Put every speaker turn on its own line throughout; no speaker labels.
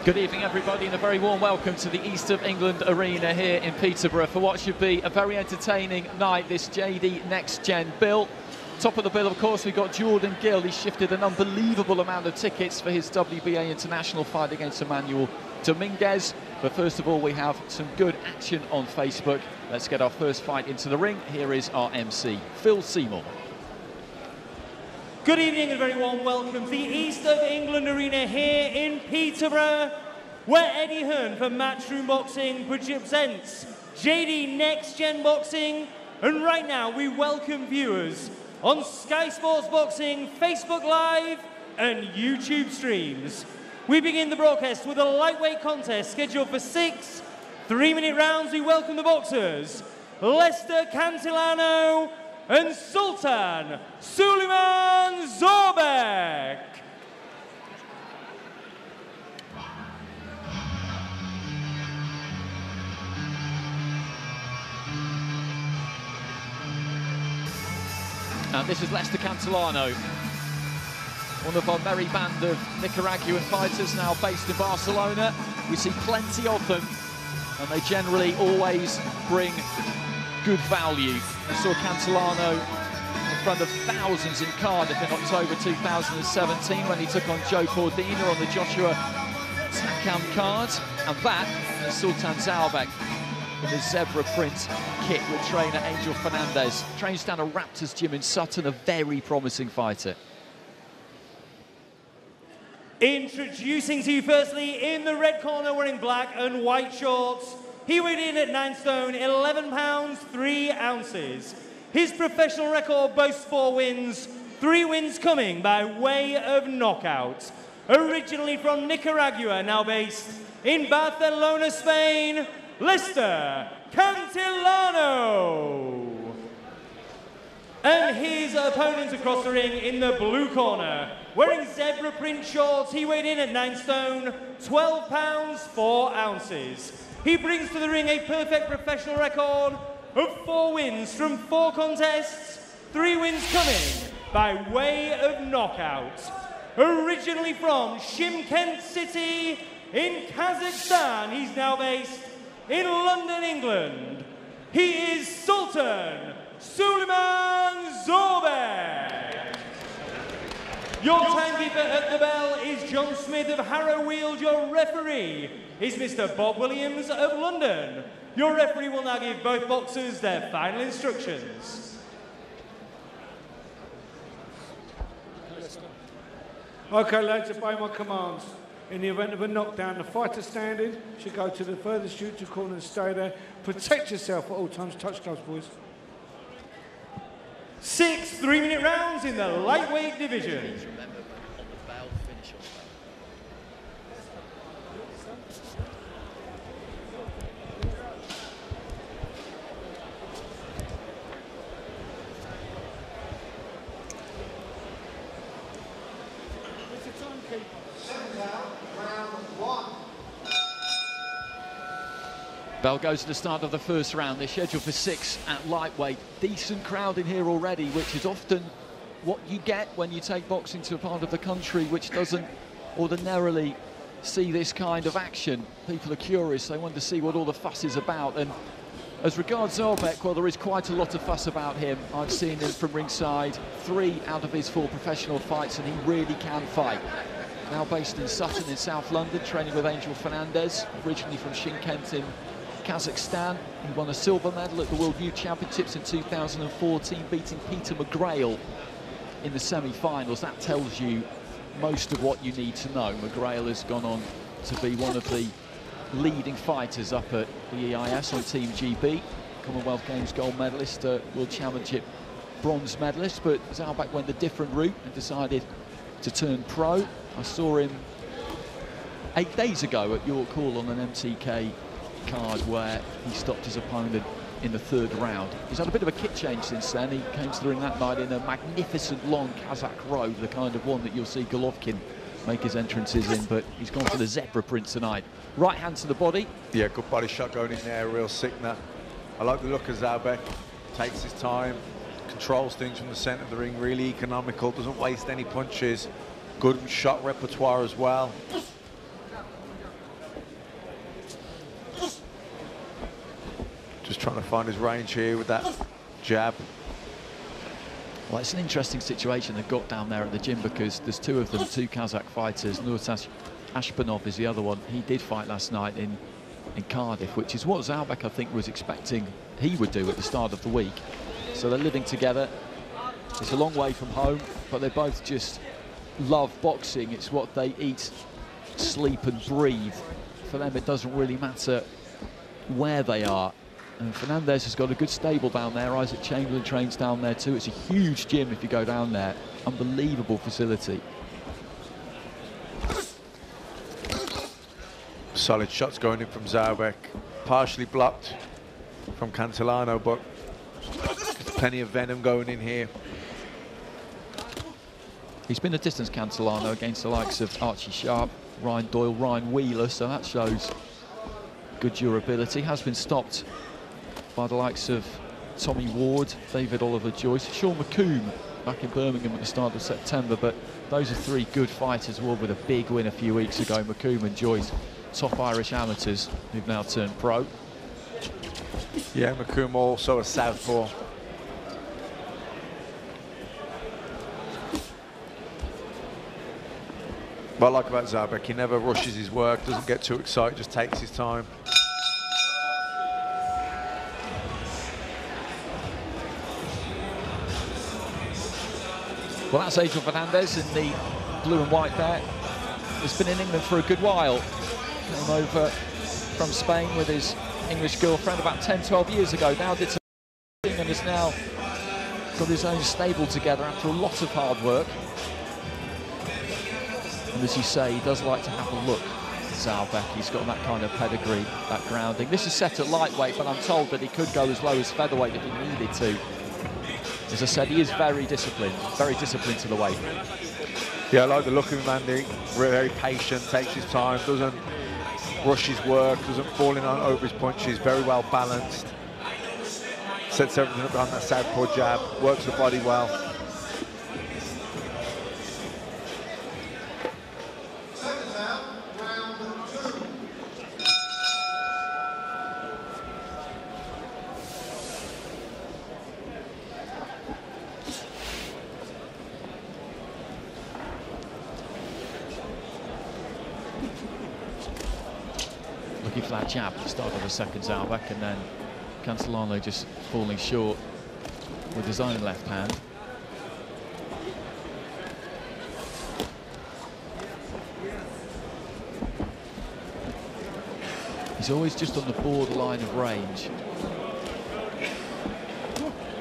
Good evening, everybody, and a very warm welcome to the East of England Arena here in Peterborough for what should be a very entertaining night, this JD Next Gen bill. Top of the bill, of course, we've got Jordan Gill. He shifted an unbelievable amount of tickets for his WBA international fight against Emmanuel Dominguez. But first of all, we have some good action on Facebook. Let's get our first fight into the ring. Here is our MC, Phil Seymour.
Good evening and a very warm welcome to the East of England Arena here in Peterborough, where Eddie Hearn from Matchroom Boxing presents JD Next Gen Boxing. And right now we welcome viewers on Sky Sports Boxing, Facebook Live and YouTube streams. We begin the broadcast with a lightweight contest scheduled for 6 3-minute rounds. We welcome the boxers, Lesther Cantillano and Sultan Suleiman Zorbek.
And this is Lesther Cantillano, one of our merry band of Nicaraguan fighters now based in Barcelona. We see plenty of them, and they generally always bring good value. We saw Cantillano in front of thousands in Cardiff in October 2017 when he took on Joe Cordina on the Joshua Takam card. And that is Sultan Zorbek in the zebra print kit with trainer Angel Fernandez. Trains down a Raptors gym in Sutton, a very promising fighter.
Introducing to you firstly, in the red corner wearing black and white shorts, he weighed in at 9 stone, 11 pounds, 3 ounces. His professional record boasts 4 wins, 3 wins coming by way of knockout. Originally from Nicaragua, now based in Barcelona, Spain, Lesther Cantillano. And his opponent across the ring in the blue corner, wearing zebra print shorts, he weighed in at 9 stone, 12 pounds, 4 ounces. He brings to the ring a perfect professional record of 4 wins from 4 contests, 3 wins coming by way of knockout. Originally from Shymkent City in Kazakhstan, he's now based in London, England. He is Sultan Suleiman Zorbek. Your timekeeper at the bell is John Smith of Harrow Weald. Your referee is Mr. Bob Williams of London. Your referee will now give both boxers their final instructions.
Okay, lads, obey my commands. In the event of a knockdown, the fighter standing should go to the furthest neutral corner and stay there. Protect yourself at all times. Touch gloves, boys.
6 3-minute rounds in the lightweight division.
Bell goes to the start of the first round. They're scheduled for 6 at lightweight. Decent crowd in here already, which is often what you get when you take boxing to a part of the country which doesn't ordinarily see this kind of action. People are curious, they want to see what all the fuss is about. And as regards Zorbek, well, there is quite a lot of fuss about him. I've seen him from ringside 3 out of his 4 professional fights, and he really can fight. Now based in Sutton in South London, training with Angel Fernandez, originally from Shymkent in Kazakhstan. He won a silver medal at the World Youth Championships in 2014, beating Peter McGrail in the semi-finals. That tells you most of what you need to know. McGrail has gone on to be one of the leading fighters up at the EIS on Team GB, Commonwealth Games gold medalist, World Championship bronze medalist, but Zorbek went a different route and decided to turn pro. I saw him 8 days ago at York Hall on an MTK card where he stopped his opponent in the 3rd round. He's had a bit of a kit change since then. He came to the ring that night in a magnificent long Kazakh robe, the kind of one that you'll see Golovkin make his entrances in, but he's gone for the zebra print tonight. Right hand to the body.
Yeah, good body shot going in there, real sickener. I like the look of Zorbek. Takes his time, controls things from the centre of the ring, really economical, doesn't waste any punches. Good shot repertoire as well. trying to find his range here with that jab.
Well, it's an interesting situation they've got down there at the gym, because there's two of them, two Kazakh fighters. Nurtas Ashpanov is the other one. He did fight last night in Cardiff, which is what Zalbek, I think, was expecting he would do at the start of the week. So they're living together. It's a long way from home, but they both just love boxing. It's what they eat, sleep and breathe. For them, it doesn't really matter where they are. And Fernandez has got a good stable down there. Isaac Chamberlain trains down there too. It's a huge gym if you go down there. Unbelievable facility.
Solid shots going in from Zalbek. Partially blocked from Cantillano, but plenty of venom going in here.
He's been a distance Cantillano against the likes of Archie Sharp, Ryan Doyle, Ryan Wheeler, so that shows good durability. Has been stopped by the likes of Tommy Ward, David Oliver Joyce, Sean McComb back in Birmingham at the start of September, but those are three good fighters. Ward with a big win a few weeks ago. McComb and Joyce, top Irish amateurs who've now turned pro.
Yeah, McComb also a southpaw. What I like about Zalbek, he never rushes his work, doesn't get too excited, just takes his time.
Well, that's Adrian Fernandez in the blue and white there. He's been in England for a good while. Came over from Spain with his English girlfriend about 10, 12 years ago. Now did some and has now got his own stable together after a lot of hard work. And as you say, he does like to have a look at Zalbek. He's got that kind of pedigree, that grounding. This is set at lightweight, but I'm told that he could go as low as featherweight if he needed to. As I said, he is very disciplined to the weight.
Yeah, I like the look of him, Andy. Very patient, takes his time, doesn't rush his work, doesn't fall in over his punches, very well balanced. Sets everything up behind that southpaw jab, works the body well.
Looking for that jab at the start of the second, Zalbek, and then Cantillano just falling short with his own left hand. He's always just on the borderline of range.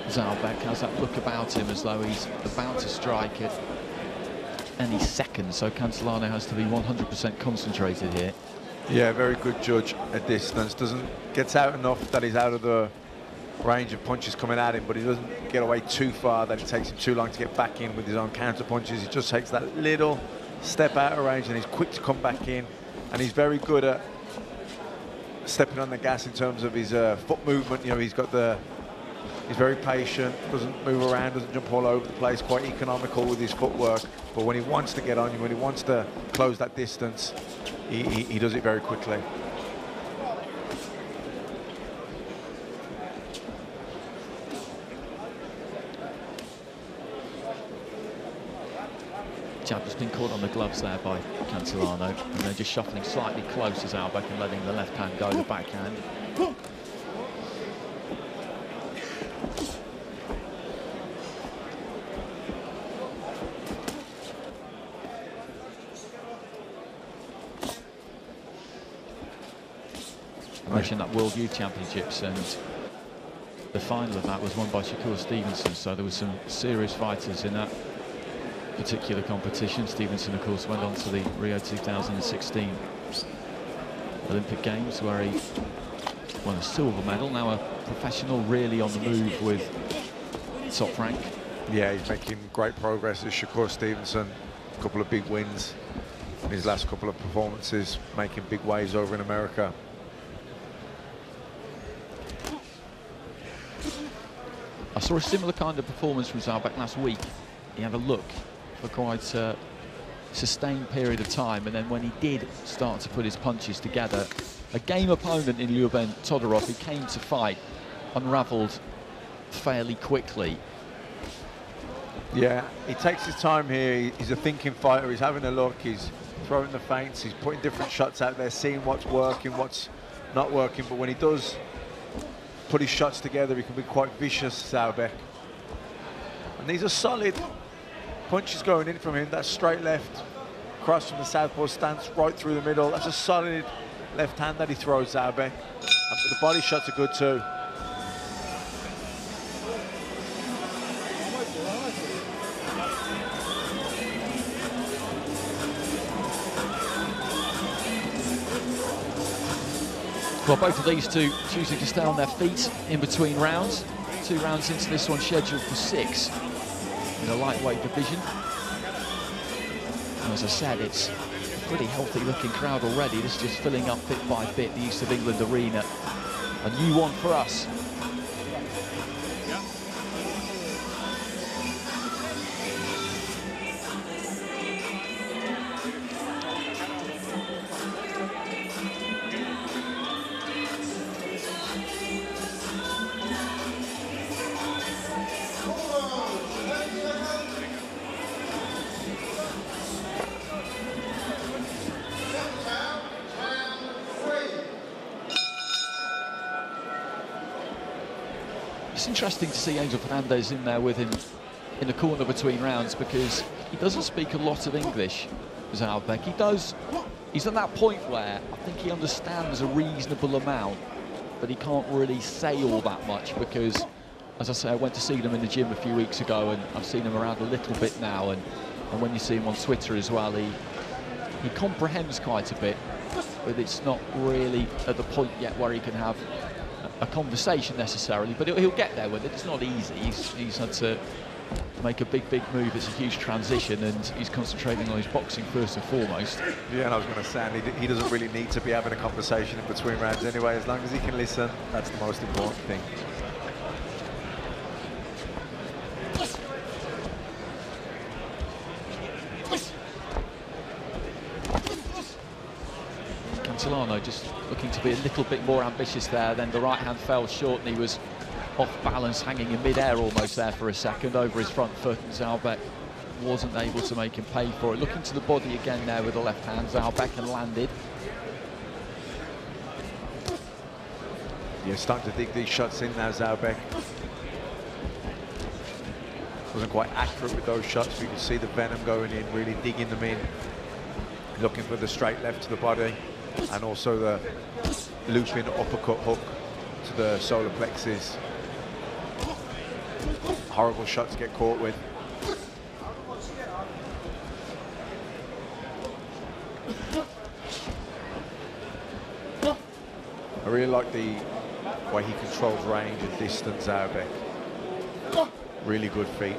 Zalbek has that look about him as though he's about to strike at any second, so Cantillano has to be 100% concentrated here.
Yeah, very good judge at distance. Gets out enough that he's out of the range of punches coming at him, but he doesn't get away too far that it takes him too long to get back in with his own counter punches. He just takes that little step out of range and he's quick to come back in, and he's very good at stepping on the gas in terms of his foot movement. You know, he's very patient, doesn't move around, doesn't jump all over the place, quite economical with his footwork. But when he wants to get on you, when he wants to close that distance, he does it very quickly.
Jab has been caught on the gloves there by Cantillano, and they're just shuffling slightly close to Zalbek and letting the left hand go, the backhand. I mentioned that World Youth Championships, and the final of that was won by Shakur Stevenson, so there were some serious fighters in that particular competition. Stevenson, of course, went on to the Rio 2016 Olympic Games, where he won a silver medal. Now a professional, really on the move with top rank.
Yeah, he's making great progress as Shakur Stevenson. A couple of big wins in his last couple of performances, making big waves over in America.
I saw a similar kind of performance from Zalbek last week. He had a look for quite a sustained period of time, and then when he did start to put his punches together, a game opponent in Lyuben Todorov, who came to fight, unravelled fairly quickly.
Yeah, he takes his time here. He's a thinking fighter. He's having a look. He's throwing the feints. He's putting different shots out there, seeing what's working, what's not working. But when he does put his shots together, he can be quite vicious, Zaubeck. And these are solid punches going in from him. That straight left, cross from the southpaw stance, right through the middle. That's a solid left hand that he throws, Zaubeck. And the body shots are good too.
Well, both of these two choosing to stay on their feet in between rounds. 2 rounds into this one, scheduled for 6 in the lightweight division. And as I said, it's a pretty healthy looking crowd already. This is just filling up bit by bit the East of England arena. A new one for us. It's interesting to see Angel Fernandez in there with him in the corner between rounds, because he doesn't speak a lot of English, Zaubeck. He's at that point where I think he understands a reasonable amount, but he can't really say all that much because, as I say, I went to see him in the gym a few weeks ago, and I've seen him around a little bit now, and when you see him on Twitter as well, he comprehends quite a bit, but it's not really at the point yet where he can have a conversation necessarily, but he'll get there with it. It's not easy. He's had to make a big move. It's a huge transition, and he's concentrating on his boxing first and foremost.
Yeah, and I was going to say, he doesn't really need to be having a conversation in between rounds anyway. As long as he can listen, that's the most important thing.
Solano just looking to be a little bit more ambitious there. Then the right hand fell short, and he was off balance, hanging in mid-air almost there for a second over his front foot, and Zaubeck wasn't able to make him pay for it. Looking to the body again there with the left hand, Zaubeck, and landed.
Yeah, starting to dig these shots in now, Zaubeck. Wasn't quite accurate with those shots, but you can see the venom going in, really digging them in. Looking for the straight left to the body, and also the looping uppercut hook to the solar plexus. Horrible shot to get caught with. I really like the way he controls range and distance, Zaubeck. Really good feet.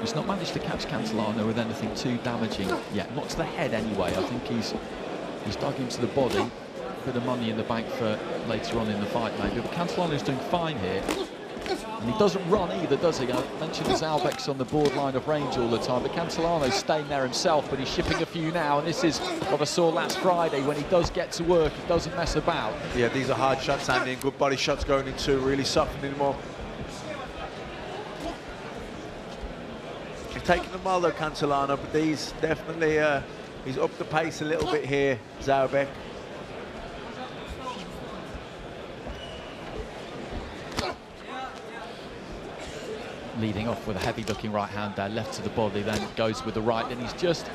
He's not managed to catch Cantilano with anything too damaging yet, not to the head anyway. I think he's dug into the body. A bit of money in the bank for later on in the fight maybe, but Cantilano's doing fine here. And he doesn't run either, does he? I mentioned Zaubeck's on the borderline of range all the time, but Cantilano's staying there himself, but he's shipping a few now, and this is what I saw last Friday. When he does get to work, he doesn't mess about. Yeah,
these are hard shots, Andy, and good body shots going into, really softening him up. He's taking them well though, Cantilano, but these definitely, he's upped the pace a little bit here, Zaubeck.
Leading off with a heavy-looking right hand there, left to the body, then goes with the right, and he's just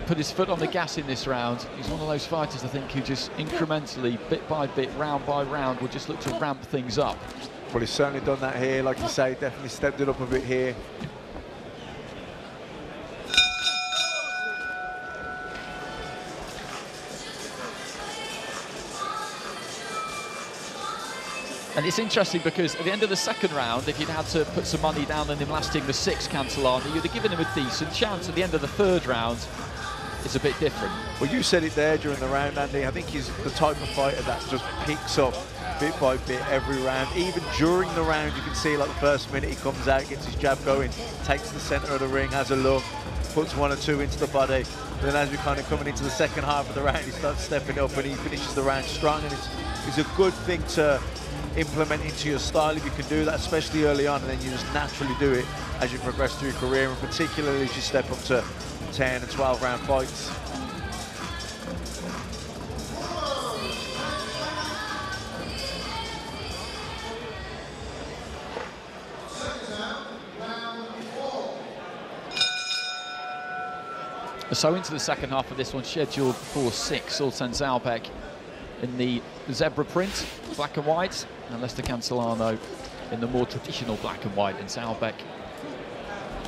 put his foot on the gas in this round. He's one of those fighters, I think, who just incrementally, bit by bit, round by round, will just look to ramp things up.
Well, he's certainly done that here, like you say, definitely stepped it up a bit here.
And it's interesting because at the end of the second round, if you'd had to put some money down on him lasting the 6th, Cantilano, you'd have given him a decent chance. At the end of the 3rd round, it's a bit different.
Well, you said it there during the round, Andy. I think he's the type of fighter that just picks up bit by bit every round. Even during the round, you can see like the first minute he comes out, gets his jab going, takes the centre of the ring, has a look, puts 1 or 2 into the body. Then as we're kind of coming into the second half of the round, he starts stepping up and he finishes the round strong. And it's a good thing to implement into your style if you can do that, especially early on, and then you just naturally do it as you progress through your career, and particularly as you step up to 10 and 12 round fights.
So into the second half of this one, scheduled for 6, Sultan Zalbek in the zebra print, black and white, and Lesther Cancelano in the more traditional black and white. And Zalbek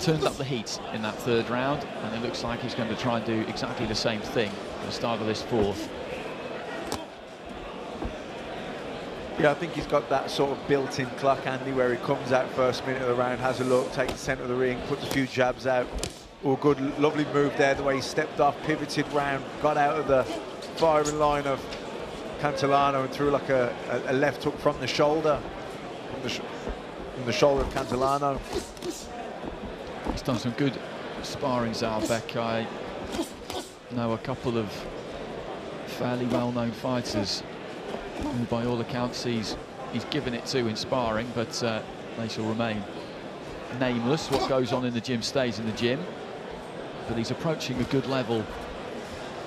turned up the heat in that 3rd round, and it looks like he's going to try and do exactly the same thing at the start of this 4th.
Yeah, I think he's got that sort of built-in clock, Andy, where he comes out first minute of the round, has a look, takes the centre of the ring, puts a few jabs out. Oh, good, lovely move there, the way he stepped off, pivoted round, got out of the firing line of Cancelano and threw like a left hook from the shoulder, from the shoulder of Cancelano.
He's done some good sparring, Zalbek. I know a couple of fairly well-known fighters who, by all accounts, he's given it to in sparring, but they shall remain nameless. What goes on in the gym stays in the gym. But he's approaching a good level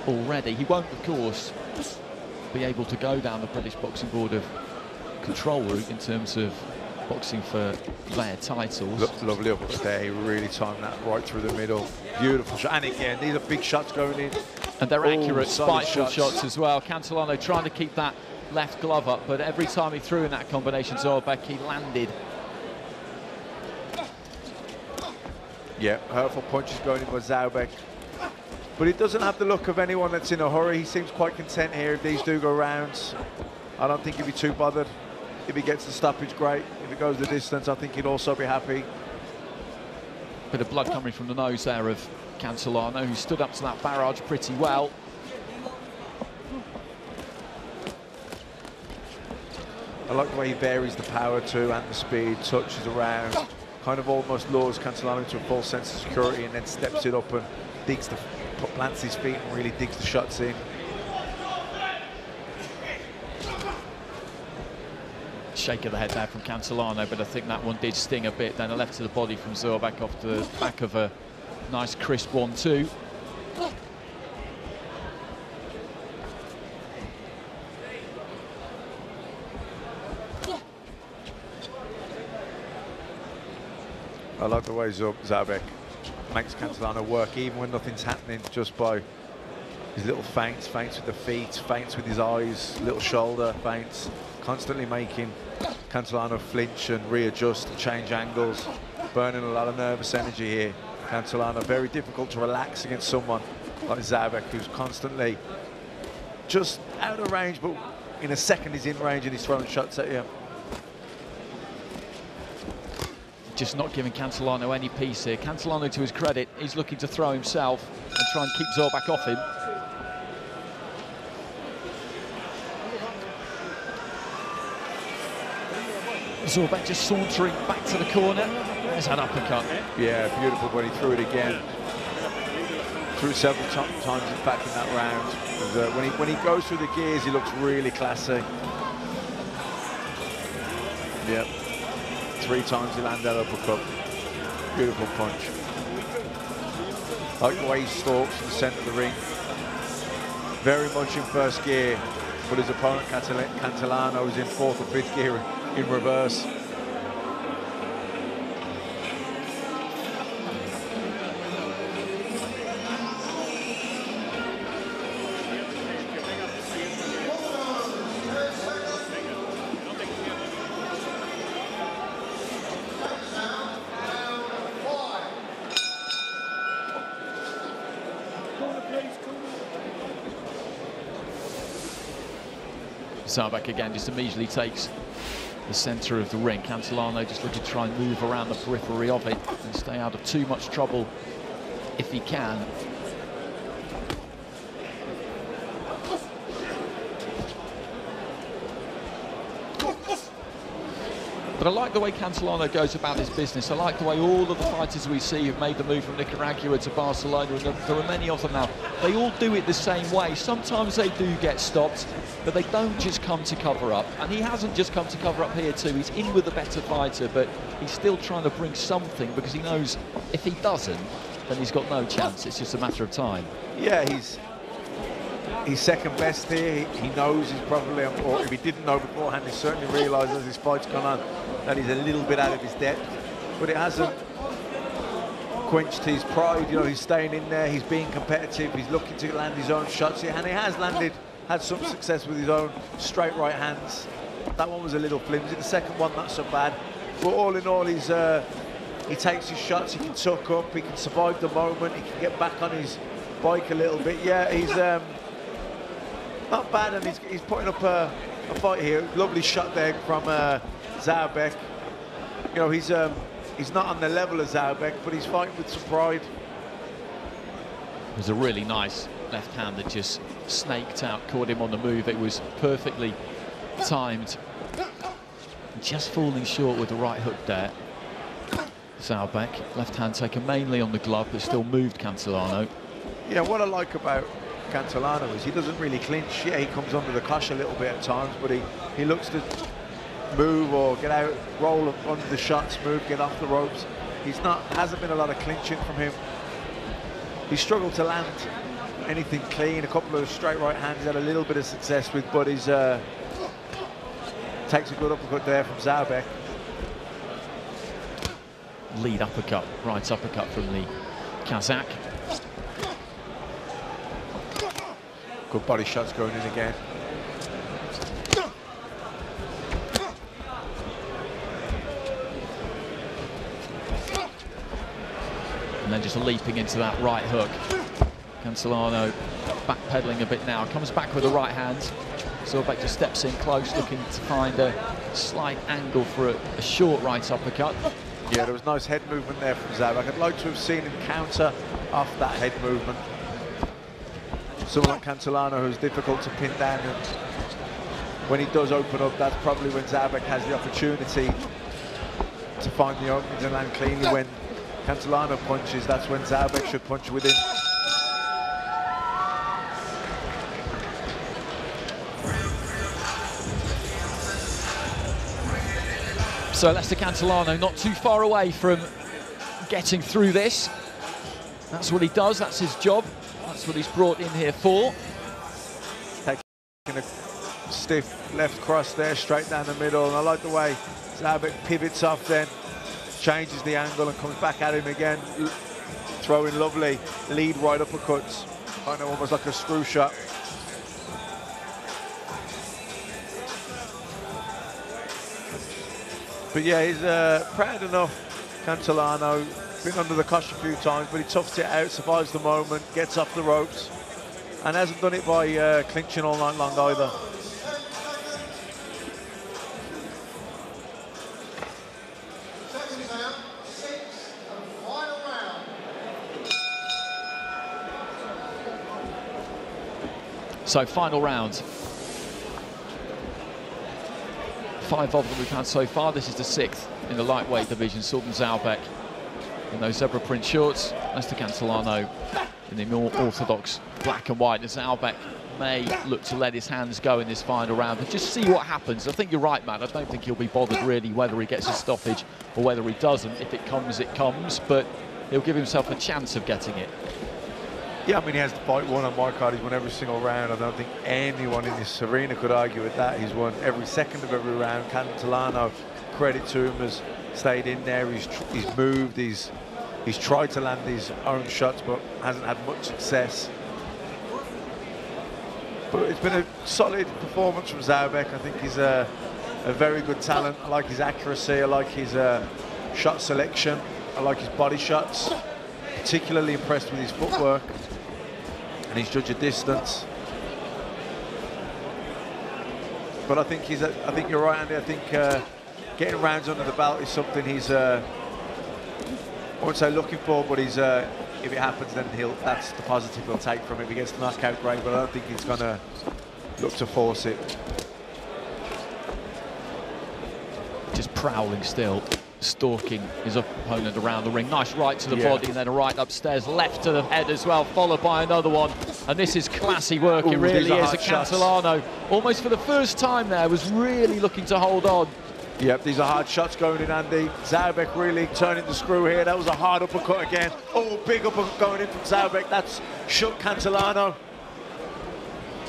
already. He won't, of course, be able to go down the British Boxing Board of control route in terms of boxing for their titles.
Lovely up there, he really timed that right through the middle. Beautiful shot, and again, these are big shots going in.
And they're accurate, spiteful
shots.
shots as well. Cancelano trying to keep that left glove up, but every time he threw in that combination, Zalbek, he landed.
Yeah, hurtful punches going in by Zalbek. But he doesn't have the look of anyone that's in a hurry. He seems quite content here if these do go rounds. I don't think he'd be too bothered. If he gets the stoppage, great. If it goes the distance, I think he'd also be happy.
Bit of blood coming from the nose there of Cancelano, who stood up to that barrage pretty well.
I like the way he varies the power too and the speed, touches around, kind of almost lures Cancelano into a false sense of security and then steps it up and digs the, plants his feet and really digs the shots in.
Shake of the head there from Cancelano, but I think that one did sting a bit. Then a left to the body from Zalbek off the back of a nice crisp 1-2.
I like the way Zalbek makes Cancelano work, even when nothing's happening, just by his little feints with the feet, feints with his eyes, little shoulder feints, constantly making Cancelano flinch and readjust and change angles, burning a lot of nervous energy here. Cancelano, very difficult to relax against someone like Zalbek, who's constantly just out of range, but in a second he's in range and he's throwing shots at you.
Just not giving Cancelano any peace here. Cancelano, to his credit, is looking to throw himself and try and keep Zalbek off him. Zalbek just sauntering back to the corner. There's an uppercut.
Yeah, beautiful when he threw it again. Threw it several times in fact in that round. When he goes through the gears, he looks really classy. Yep. 3 times he landed that uppercut. Beautiful punch. I like the way he stalks in the centre of the ring. Very much in first gear, but his opponent Cancelano is in 4th or 5th gear in reverse.
Zalbek again just immediately takes the centre of the ring. Cancelano just looking to try and move around the periphery of it and stay out of too much trouble if he can. But I like the way Cantilano goes about his business. I like the way all of the fighters we see have made the move from Nicaragua to Barcelona, and there are many of them now. They all do it the same way. Sometimes they do get stopped, but they don't just come to cover up. And he hasn't just come to cover up here too. He's in with a better fighter, but he's still trying to bring something, because he knows if he doesn't, then he's got no chance. It's just a matter of time.
Yeah, he's second best here. He knows he's probably, or if he didn't know beforehand, he certainly realised as his fight's gone on that he's a little bit out of his depth. But it hasn't quenched his pride. You know, he's staying in there, he's being competitive, he's looking to land his own shots here, and he has had some success with his own straight right hands. That one was a little flimsy. The second one, not so bad. But all in all, he takes his shots, he can tuck up, he can survive the moment, he can get back on his bike a little bit. Yeah, he's not bad, and he's putting up a fight here. Lovely shot there from Zaubek. You know, he's not on the level of Zaubek, but he's fighting with some pride.
It was a really nice left hand that just snaked out, caught him on the move. It was perfectly timed. Just falling short with the right hook there. Zaubek, left hand taken mainly on the glove, but still moved Cantilano.
Yeah, what I like about Cantilano is he doesn't really clinch. Yeah, he comes under the cosh a little bit at times, but he looks to move or get out, roll up under the shots, move, get off the ropes. Hasn't been a lot of clinching from him. He struggled to land anything clean. A couple of straight right hands he had a little bit of success with, but he's takes a good uppercut there from Zaubek.
Lead uppercut, right uppercut from the Kazakh.
Good body shots going in again.
And then just leaping into that right hook. Cantilano backpedaling a bit now, comes back with the right hand. Zaubek just steps in close, looking to find a slight angle for a short right uppercut.
Yeah, there was nice head movement there from Zaubek. I'd like to have seen him counter off that head movement. Someone like Cantilano, who's difficult to pin down, and when he does open up, that's probably when Zaubek has the opportunity to find the openings and land cleanly. When Cantilano punches, that's when Zaubek should punch within.
So Lesther Cantilano not too far away from getting through this. That's what he does, that's his job. That's what he's brought in here for.
Taking a stiff left cross there, straight down the middle. And I like the way Zaubek pivots off then, changes the angle and comes back at him again, throwing lovely lead right uppercuts. Kind of almost like a screw shot. But yeah, he's proud enough, Cantilano. Been under the cosh a few times, but he toughs it out, survives the moment, gets off the ropes, and hasn't done it by clinching all night long either.
So final round. 5 of them we've had so far. This is the 6th in the lightweight division. Sultan Zaubek in those zebra print shorts. Lesther Cantilano in the more orthodox black and white. And Zaubek may look to let his hands go in this final round and just see what happens. I think you're right, Matt. I don't think he'll be bothered really whether he gets a stoppage or whether he doesn't. If it comes, it comes. But he'll give himself a chance of getting it.
Yeah, I mean, he has the fight won on my card. He's won every single round. I don't think anyone in this arena could argue with that. He's won every second of every round. Cantilano, credit to him, has stayed in there. He's moved. He's tried to land his own shots, but hasn't had much success. But it's been a solid performance from Zaubek. I think he's a very good talent. I like his accuracy. I like his shot selection. I like his body shots. Particularly impressed with his footwork and his judge of distance. But I think I think you're right, Andy. I think getting rounds under the belt is something he's I won't say looking for, but he's if it happens, then that's the positive he'll take from it. If he gets the knockout, great, but I don't think he's gonna look to force it.
Just prowling still, stalking his opponent around the ring. Nice right to the body and then a right upstairs, left to the head as well, followed by another one. And this is classy work, it really is. Cantilano, almost for the first time there, was really looking to hold on.
Yep, these are hard shots going in, Andy. Zaubek really turning the screw here. That was a hard uppercut again. Oh, big uppercut going in from Zaubek. That's shook Cantilano.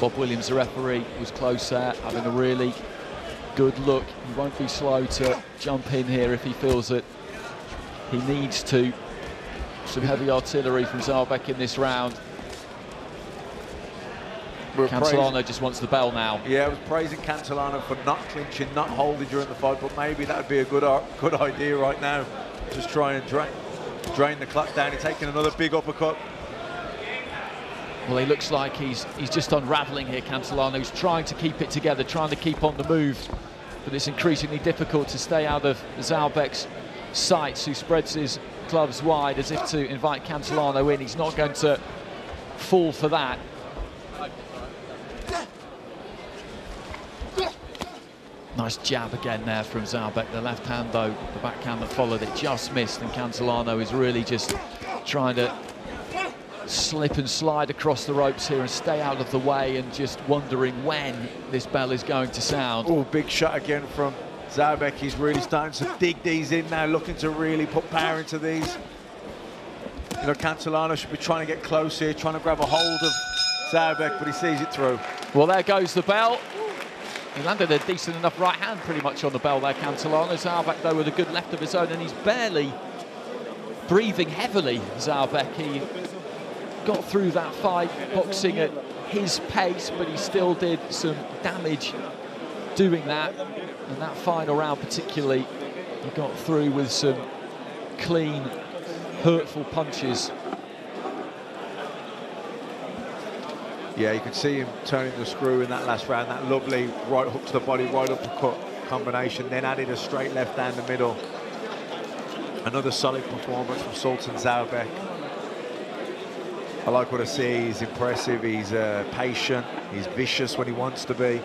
Bob Williams, the referee, was close there, having a really good look. He won't be slow to jump in here if he feels that he needs to. Some heavy artillery from Zaubek in this round. Cantilano just wants the bell now.
Yeah, I was praising Cantilano for not clinching, not holding during the fight, but maybe that would be a good idea right now. Just try and drain the clock down. He's taking another big uppercut.
Well, he looks like he's just unravelling here, Cantilano. He's trying to keep it together, trying to keep on the move, but it's increasingly difficult to stay out of Zaubek's sights, who spreads his gloves wide as if to invite Cantilano in. He's not going to fall for that. Nice jab again there from Zaubek. The left hand, though, the backhand that followed it just missed, and Cantilano is really just trying to slip and slide across the ropes here and stay out of the way, and just wondering when this bell is going to sound.
Oh, big shot again from Zaubek. He's really starting to dig these in now, looking to really put power into these. You know, Cantilano should be trying to get close here, trying to grab a hold of Zaubek, but he sees it through.
Well, there goes the bell. He landed a decent enough right hand pretty much on the bell there, Cantilano. Zaubek, though, with a good left of his own, and he's barely breathing heavily, Zaubek. He got through that fight, boxing at his pace, but he still did some damage doing that. And that final round particularly, he got through with some clean, hurtful punches.
Yeah, you can see him turning the screw in that last round, that lovely right hook to the body, right uppercut combination, then added a straight left down the middle. Another solid performance from Sultan Zaubek. I like what I see. He's impressive, he's patient, he's vicious when he wants to be.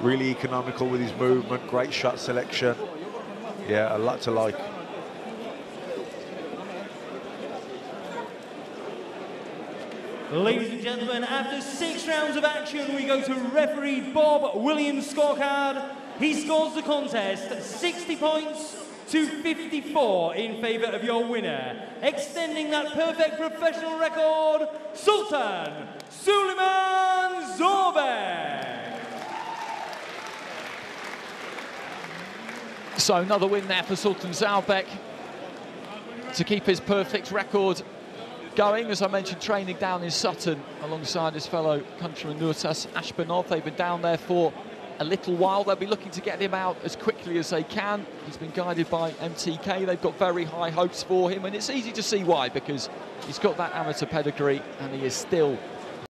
Really economical with his movement, great shot selection. Yeah, a lot to like.
Ladies and gentlemen, after 6 rounds of action, we go to referee Bob Williams' scorecard. He scores the contest 60 points to 54 in favour of your winner, extending that perfect professional record, Sultan Süleyman Zaubek.
So another win there for Sultan Zaubek to keep his perfect record going. As I mentioned, training down in Sutton alongside his fellow countryman Nurtas Ashbanov. They've been down there for a little while. They'll be looking to get him out as quickly as they can. He's been guided by MTK. They've got very high hopes for him, and it's easy to see why, because he's got that amateur pedigree and he is still